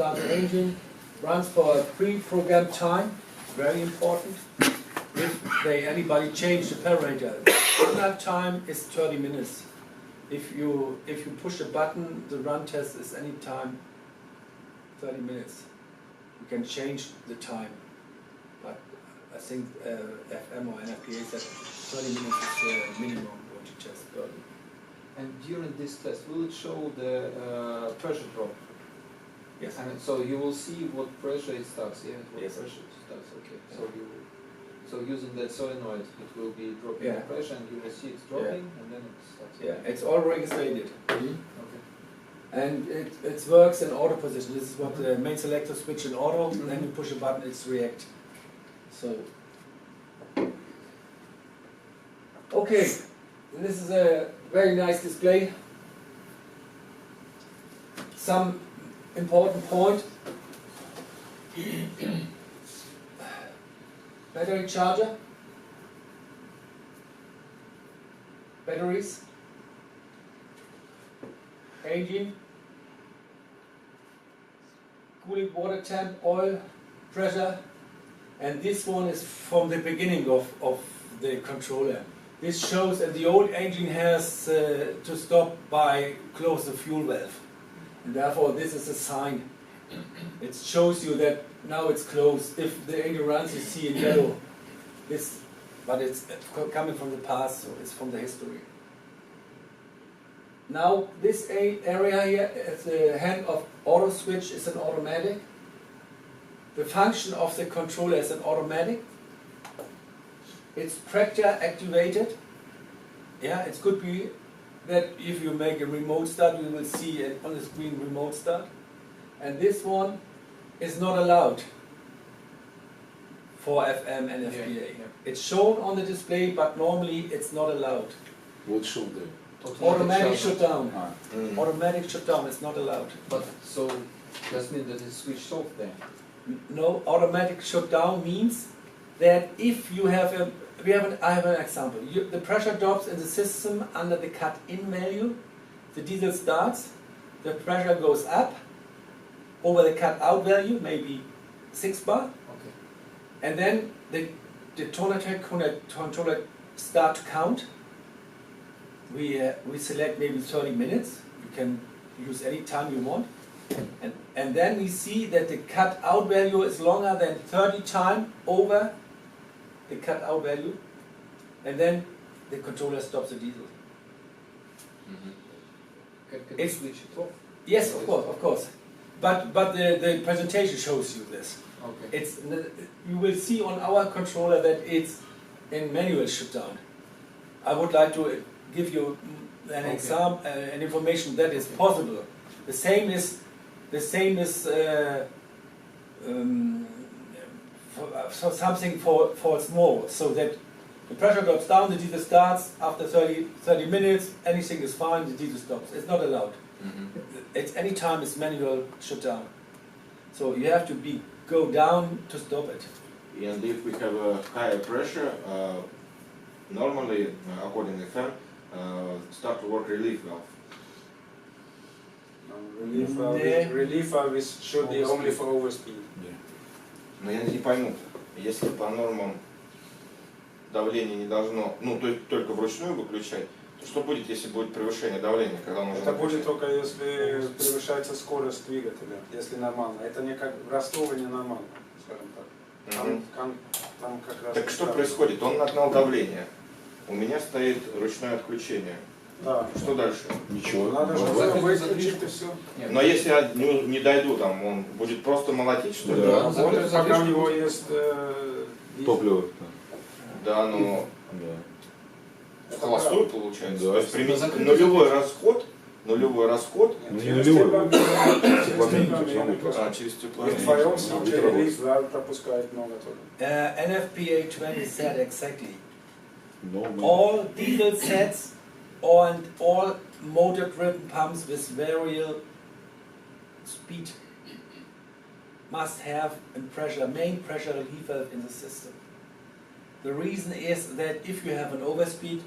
start the engine, runs for a pre-programmed time, very important. If anybody change the parameter, that time is 30 minutes. If you push a button, the run test is any time 30 minutes. You can change the time, but I think FM or NFPA said 30 minutes is the minimum what you test. And during this test, will it show the pressure drop? Yes. And so you will see what pressure it starts. Yeah. What yes. pressure it starts. Okay. Yeah. So using that solenoid, it will be dropping yeah. the pressure, and you will see it's dropping, yeah. and then it starts. Yeah, it's all registered. Okay. And it works in auto position. This is what the main selector switch in auto, and then you push a button, it's react. So, okay, this is a very nice display. Some important point. Battery charger. Batteries. Engine, cooling water temp, oil, pressure, and this one is from the beginning of the controller. This shows that the old engine has to stop by close the fuel valve, and therefore this is a sign. It shows you that now it's closed. If the engine runs, you see in yellow. This, but it's coming from the past, so it's from the history. Now this area here at the hand of auto switch is an automatic. The function of the controller is an automatic. It's pressure activated. Yeah, it could be that if you make a remote start, we will see it on the screen remote start. And this one is not allowed for FM and FPA. Yeah, yeah. It's shown on the display, but normally it's not allowed. What's shown there? Automatic shutdown. Automatic shutdown is not allowed. But so does mean that it's switched off then? No, automatic shutdown means that if you have I have an example. The pressure drops in the system under the cut-in value. The diesel starts. The pressure goes up over the cut-out value, maybe 6 bar. Okay. And then the Tonatec controller start to count. We select maybe 30 minutes. You can use any time you want. And then we see that the cut-out value is longer than 30 times over the cut-out value. And then the controller stops the diesel. Can you switch it off? Yes, of course. But the presentation shows you this. Okay. You will see on our controller that it's in manual shutdown. I would like to give you an example, an information that is possible. The same is for something for small, so that the pressure drops down, the diesel starts after 30 minutes, anything is fine, the diesel stops. It's not allowed. It's any time it's manual shutdown. So you have to go down to stop it. And if we have a higher pressure, normally, according to FM, start to work relief valve. Relief valve should be only for overspeed. Но я не пойму, если по нормам давление не должно, только вручную выключать, то что будет, если будет превышение давления, когда нужно Это будет только если превышается скорость двигателя, если нормально. Это не как в Ростове не нормально, скажем так. Там как раз. Так что происходит? Он нагнал давление. У меня стоит ручное отключение. Да. Что дальше? Ничего. Надо же выключить и все. Но если я не дойду, там он будет просто молотить, что ли? Да, работает, пока у него есть топливо. Да, но холостой получается. Да. То есть применить нулевой расход. Ну не нулевой. Через тепло. В твоем случае релиз пропускает много тоже. NFPA 20 said exactly. No, All diesel sets and all motor-driven pumps with variable speed must have a main pressure relief valve in the system. The reason is that if you have an overspeed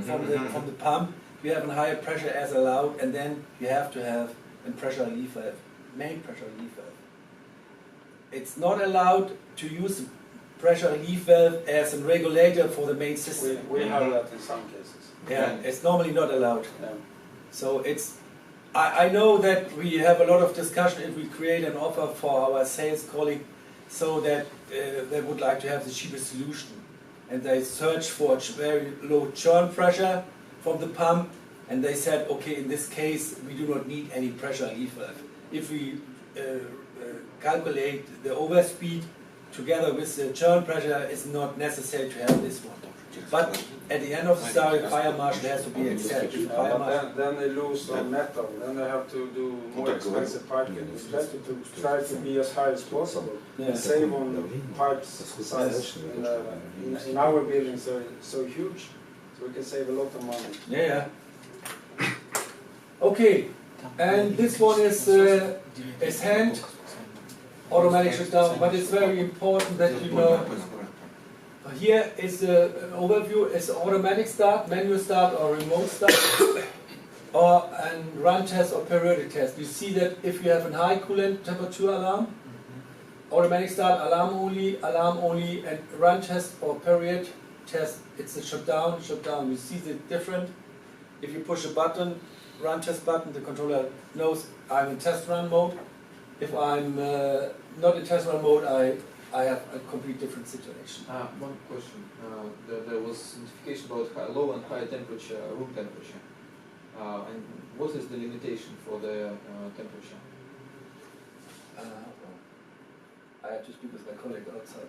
from the pump, you have a higher pressure as allowed, and then you have to have a pressure relief valve. main pressure relief valve. It's not allowed to use the pressure relief valve as a regulator for the main system. We have that in some cases. Yeah, it's normally not allowed. Yeah. So I know that we have a lot of discussion if we create an offer for our sales colleague so that they would like to have the cheapest solution. And they search for a very low churn pressure from the pump, and they said, okay, in this case we do not need any pressure relief valve. If we calculate the overspeed together with the churn pressure, it's not necessary to have this one. But at the end of the story, fire marshal has to be accepted. Then they lose on metal, then they have to do more expensive piping. It's better to try to be as high as possible. Yeah. Save on pipes size. In our buildings are so huge, so we can save a lot of money. Yeah. Okay, and this one is hand automatic shutdown, but it's very important that you know. Here is an overview. It's automatic start, manual start, or remote start, or a run test or periodic test. You see that if you have a high coolant temperature alarm, automatic start, alarm only, and run test or period test, it's a shutdown. You see the difference. If you push a button, run test button, the controller knows I'm in test run mode. If I'm not in test run mode, I have a complete different situation. One question. There was notification about low and high temperature, room temperature. And what is the limitation for the temperature? I have to speak with my colleague outside.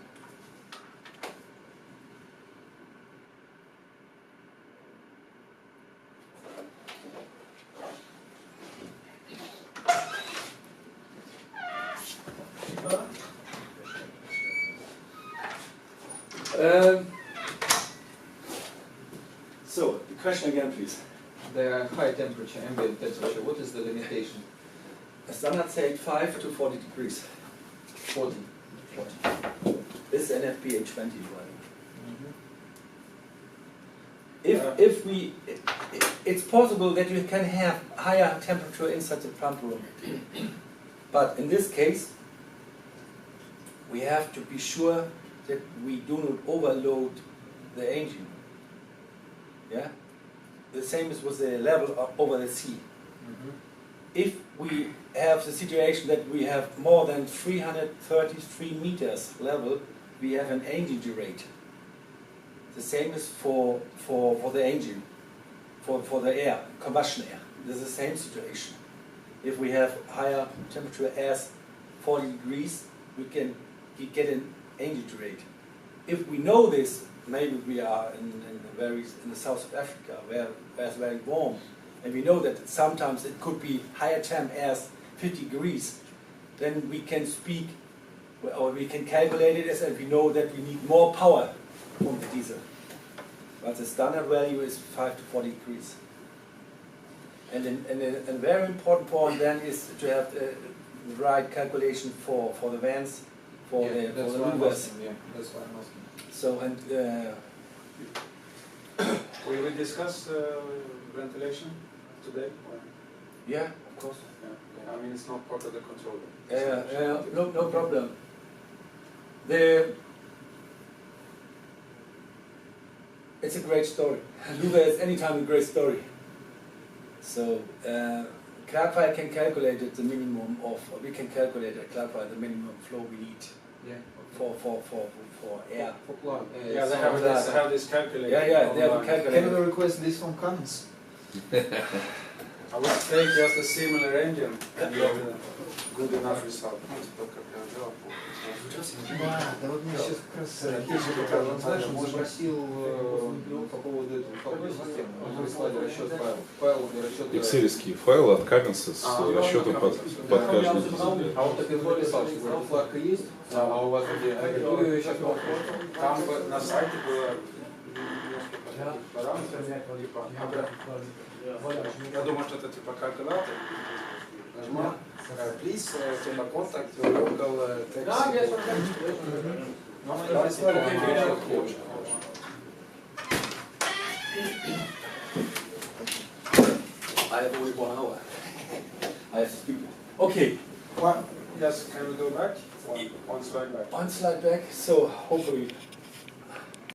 So, the question again, please. The high temperature, ambient temperature, what is the limitation? A standard say 5 to 40 degrees. 40. This is NFPA 20 running. If we, it's possible that you can have higher temperature inside the pump room, but in this case, we have to be sure that we do not overload the engine. Yeah, the same is with the level over the sea. If we have the situation that we have more than 333 meters level, we have an engine rate. The same is for the engine, for the air, combustion air. This is the same situation. If we have higher temperature as 40 degrees, we can get an engine rate. If we know this, maybe we are in the south of Africa, where it's very warm, and we know that sometimes it could be higher temp as 50 degrees, then we can speak, or we can calculate it as if we know that we need more power from the diesel. But the standard value is 5 to 40 degrees. And a very important point then is to have the right calculation for the vents, for the louvers. Yeah, that's why I'm asking. So, and Will we discuss ventilation today? yeah, of course. Yeah. I mean, it's not part of the controller. No problem. It's a great story. Louver is anytime a great story. So, Clarify can calculate it, the minimum of, we can calculate at Clarify the minimum flow we need for air. For plug. Yeah, they have this calculator. Yeah, they have a Can calculator. we request this from Cummins? I would take just a similar engine and get a good enough result. Да вот мне сейчас как раз знаешь, он запросил по поводу этого входной системы. Мы прислали расчет файл для расчета. Экселевский файл от Каменса с расчетом под каждый дизель. А вот так и написал, что говорит, флажка есть, а у вас где? Ну, ее сейчас Там на сайте было параметры, я думаю, что это типа калькулятор. Нажимаю, please, типа contact your local text. I have only 1 hour. I have to speak. Okay, One, yes, can we go back? One slide back. One slide back. So hopefully